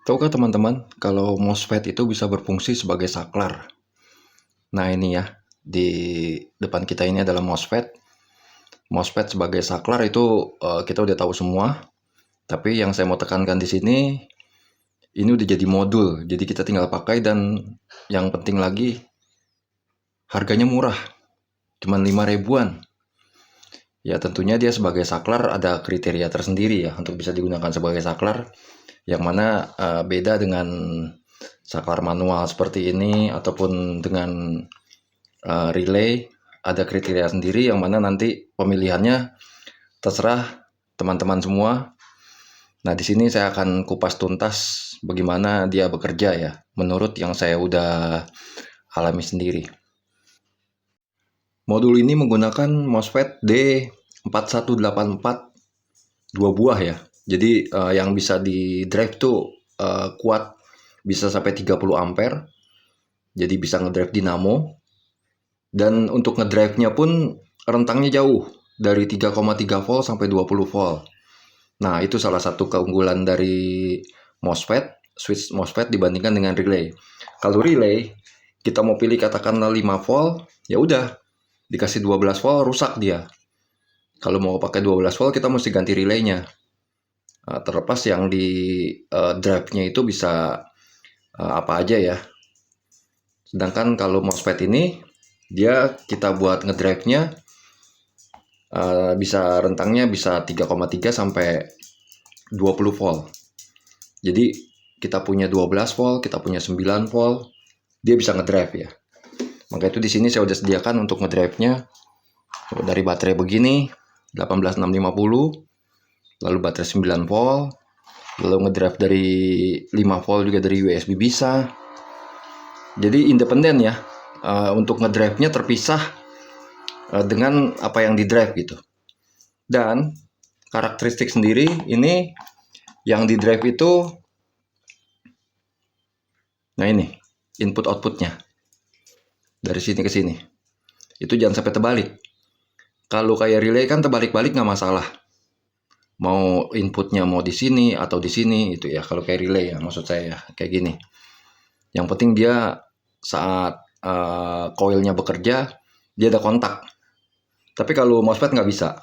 Tahukah teman-teman, kalau MOSFET itu bisa berfungsi sebagai saklar? Nah ini ya, di depan kita ini adalah MOSFET. MOSFET sebagai saklar itu kita udah tahu semua. Tapi yang saya mau tekankan di sini, ini udah jadi modul. Jadi kita tinggal pakai dan yang penting lagi, harganya murah. Cuman 5 ribuan. Ya tentunya dia sebagai saklar ada kriteria tersendiri ya untuk bisa digunakan sebagai saklar. Yang mana beda dengan saklar manual seperti ini ataupun dengan relay, ada kriteria sendiri yang mana nanti pemilihannya terserah teman-teman semua. Nah, di sini saya akan kupas tuntas bagaimana dia bekerja ya, menurut yang saya udah alami sendiri. Modul ini menggunakan MOSFET D4184 2 buah ya. Jadi yang bisa di drive tuh kuat, bisa sampai 30 ampere. Jadi bisa ngedrive dinamo. Dan untuk ngedrive-nya pun rentangnya jauh, dari 3,3 volt sampai 20 volt. Nah, itu salah satu keunggulan dari MOSFET, switch MOSFET dibandingkan dengan relay. Kalau relay, kita mau pilih katakanlah 5 volt, ya udah, dikasih 12 volt rusak dia. Kalau mau pakai 12 volt, kita mesti ganti relaynya. Terlepas yang di drive-nya itu bisa apa aja ya. Sedangkan kalau MOSFET ini, dia kita buat ngedrive-nya bisa rentangnya bisa 3,3 sampai 20 volt. Jadi kita punya 12 volt, kita punya 9 volt, dia bisa ngedrive ya. Maka itu di sini saya udah sediakan untuk ngedrive-nya dari baterai begini 18650, lalu baterai 9 volt, lalu ngedrive dari 5 volt juga dari USB bisa. Jadi independen ya. Untuk ngedrive-nya terpisah dengan apa yang di drive gitu. Dan karakteristik sendiri ini yang di drive itu, nah ini input outputnya dari sini ke sini. Itu jangan sampai terbalik. Kalau kayak relay kan terbalik-balik nggak masalah. Mau inputnya mau di sini atau di sini itu ya. Kalau kayak relay ya maksud saya ya kayak gini. Yang penting dia saat coilnya bekerja dia ada kontak. Tapi kalau MOSFET nggak bisa,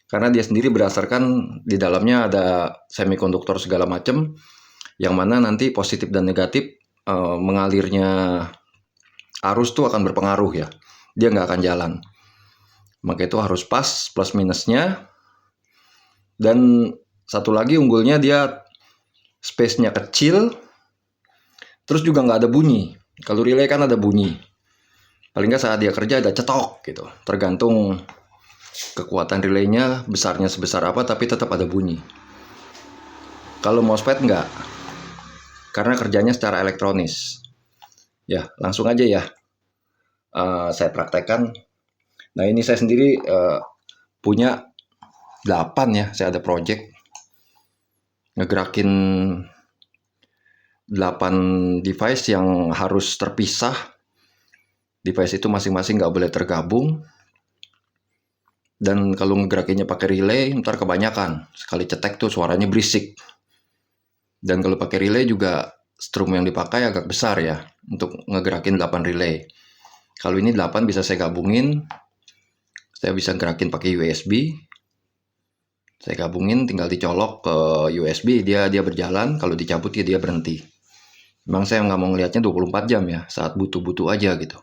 karena dia sendiri berdasarkan di dalamnya ada semikonduktor segala macam, yang mana nanti positif dan negatif mengalirnya arus tuh akan berpengaruh ya. Dia nggak akan jalan. Maka itu harus pas plus minusnya. Dan satu lagi unggulnya dia space-nya kecil, terus juga nggak ada bunyi. Kalau relay kan ada bunyi. Paling nggak saat dia kerja ada cetok gitu. Tergantung kekuatan relaynya besarnya sebesar apa, tapi tetap ada bunyi. Kalau MOSFET nggak, karena kerjanya secara elektronis. Ya, langsung aja ya. Saya praktekkan. Nah, ini saya sendiri punya 8 ya. Saya ada project ngegerakin 8 device yang harus terpisah. Device itu masing-masing nggak boleh tergabung. Dan kalau ngegerakinnya pakai relay, ntar kebanyakan. Sekali cetek tuh suaranya berisik. Dan kalau pakai relay juga strum yang dipakai agak besar ya untuk ngegerakin 8 relay. Kalau ini 8 bisa saya gabungin. Saya bisa gerakin pakai USB. Saya gabungin, tinggal dicolok ke USB, dia berjalan. Kalau dicabut dia berhenti. Memang saya nggak mau ngelihatnya 24 jam ya, saat butuh-butuh aja gitu.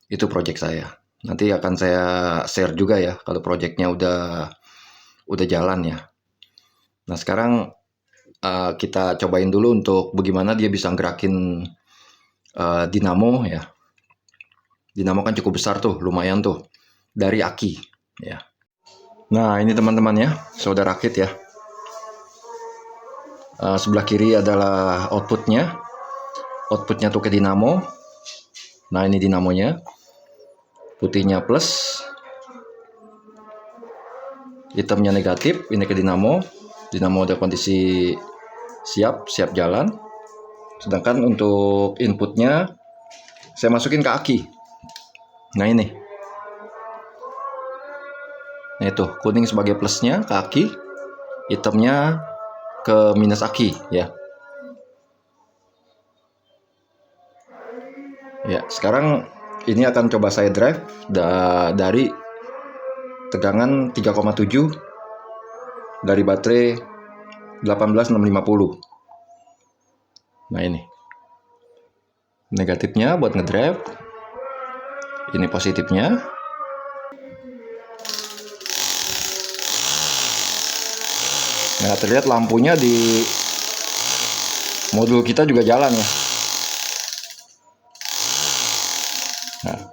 Itu project saya. Nanti akan saya share juga ya kalau projectnya udah jalan ya. Nah sekarang kita cobain dulu untuk bagaimana dia bisa gerakin dinamo ya. Dinamo kan cukup besar tuh, lumayan tuh, dari aki ya. Nah ini teman-teman ya, saudara rakit ya. Sebelah kiri adalah outputnya tuh ke dinamo. Nah ini dinamonya, putihnya plus, hitamnya negatif. Ini ke dinamo udah kondisi siap jalan. Sedangkan untuk inputnya saya masukin ke aki. Nah ini, nah itu kuning sebagai plusnya ke aki, hitamnya ke minus aki ya. Ya, sekarang ini akan coba saya drive dari tegangan 3,7 dari baterai 18650. Nah, ini negatifnya buat ngedrive, ini positifnya. Nah, terlihat lampunya di modul kita juga jalan ya. Nah,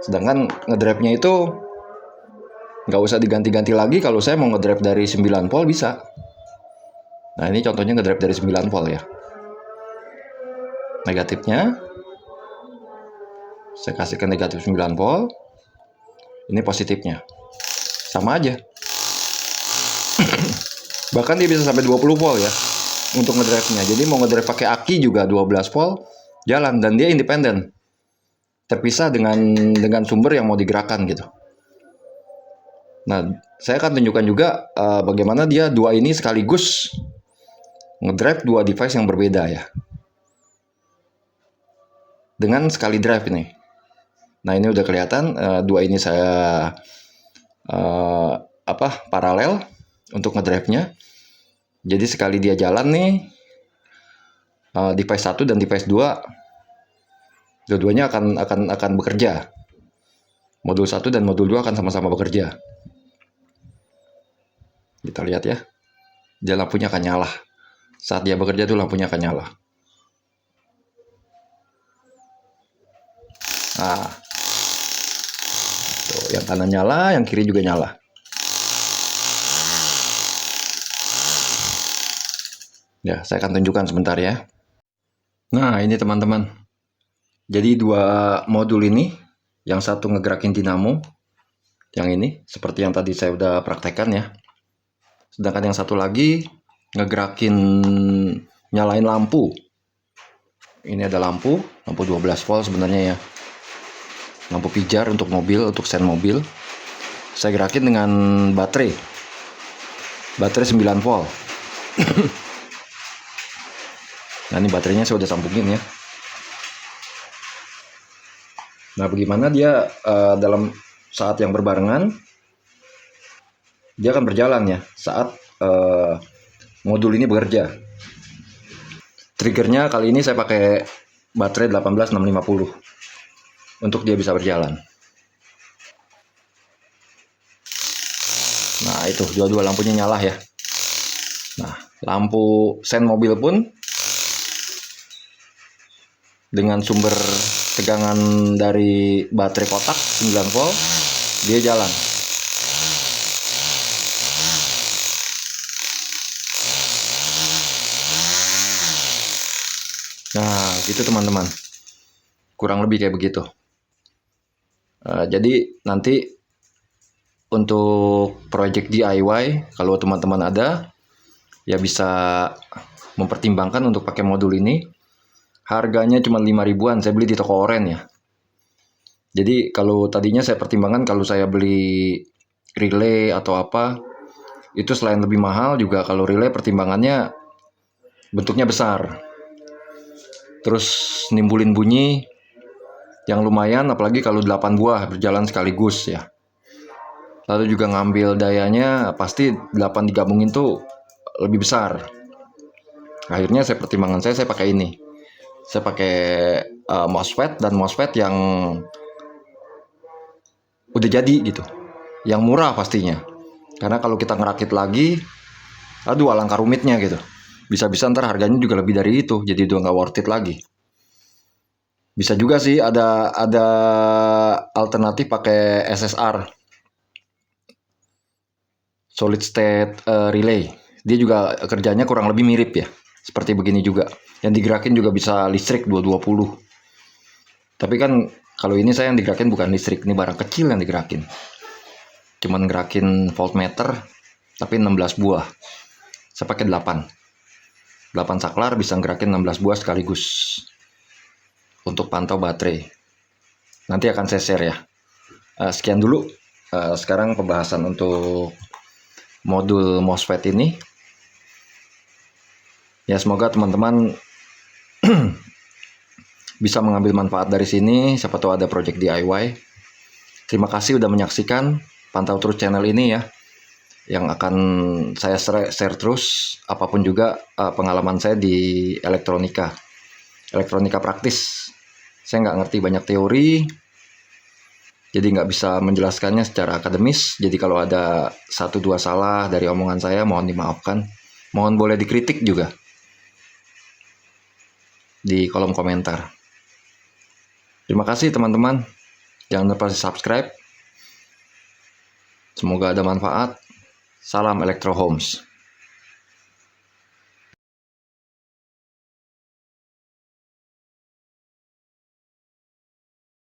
sedangkan ngedrive-nya itu nggak usah diganti-ganti lagi. Kalau saya mau ngedrive dari 9 volt bisa. Nah, ini contohnya ngedrive dari 9 volt ya. Negatifnya saya kasih ke negatif 9 volt. Ini positifnya. Sama aja. Bahkan dia bisa sampai 20 volt ya untuk ngedrive-nya. Jadi mau ngedrive pakai aki juga 12 volt jalan, dan dia independen. Terpisah dengan sumber yang mau digerakkan gitu. Nah, saya akan tunjukkan juga bagaimana dia dua ini sekaligus ngedrive dua device yang berbeda ya. Dengan sekali drive ini. Nah, ini udah kelihatan dua ini saya paralel untuk ngedrive-nya. Jadi sekali dia jalan nih, device 1 dan device 2 dua-duanya akan bekerja. Modul 1 dan modul 2 akan sama-sama bekerja. Kita lihat ya. Dia lampunya akan nyala. Saat dia bekerja tuh lampunya akan nyala. Nah, tuh, yang kanan nyala, yang kiri juga nyala. Ya, saya akan tunjukkan sebentar ya. Nah, ini teman-teman. Jadi dua modul ini, yang satu ngegerakin dinamo, yang ini seperti yang tadi saya udah praktekkan ya. Sedangkan yang satu lagi ngegerakin nyalain lampu. Ini ada lampu 12 volt sebenarnya ya. Lampu pijar untuk mobil, untuk sen mobil. Saya gerakin dengan baterai 9 volt. Nah, ini baterainya saya udah sambungin ya. Nah, bagaimana dia dalam saat yang berbarengan, dia akan berjalan ya saat modul ini bekerja. Triggernya kali ini saya pakai baterai 18650 untuk dia bisa berjalan. Nah, itu dua-dua lampunya nyala ya. Nah, lampu sen mobil pun dengan sumber tegangan dari baterai kotak 9 volt dia jalan. Nah, gitu teman-teman. Kurang lebih kayak begitu. Jadi nanti untuk project DIY, kalau teman-teman ada, ya bisa mempertimbangkan untuk pakai modul ini. Harganya cuma 5 ribuan, saya beli di toko oren ya. Jadi kalau tadinya saya pertimbangkan kalau saya beli relay atau apa, itu selain lebih mahal juga kalau relay pertimbangannya bentuknya besar. Terus nimbulin bunyi yang lumayan, apalagi kalau 8 buah berjalan sekaligus ya. Lalu juga ngambil dayanya pasti 8 digabungin tuh lebih besar. Akhirnya saya pertimbangan saya pakai ini. Saya pakai MOSFET, dan MOSFET yang udah jadi gitu. Yang murah pastinya. Karena kalau kita ngerakit lagi, aduh alangkah rumitnya gitu. Bisa-bisa ntar harganya juga lebih dari itu, jadi udah nggak worth it lagi. Bisa juga sih ada alternatif pakai SSR, solid state relay. Dia juga kerjanya kurang lebih mirip ya, seperti begini juga. Yang digerakin juga bisa listrik 220. Tapi kan kalau ini saya yang digerakin bukan listrik, ini barang kecil yang digerakin. Cuman gerakin voltmeter, tapi 16 buah. Saya pakai 8 saklar bisa gerakin 16 buah sekaligus untuk pantau baterai. Nanti akan saya share ya. Sekian dulu sekarang pembahasan untuk modul MOSFET ini. Ya, semoga teman-teman bisa mengambil manfaat dari sini. Siapa tahu ada project DIY. Terima kasih udah menyaksikan. Pantau terus channel ini ya, yang akan saya share terus apapun juga pengalaman saya di elektronika praktis. Saya nggak ngerti banyak teori, jadi nggak bisa menjelaskannya secara akademis. Jadi kalau ada 1-2 salah dari omongan saya, mohon dimaafkan. Mohon boleh dikritik juga di kolom komentar. Terima kasih teman-teman. Jangan lupa subscribe. Semoga ada manfaat. Salam Electro Homes.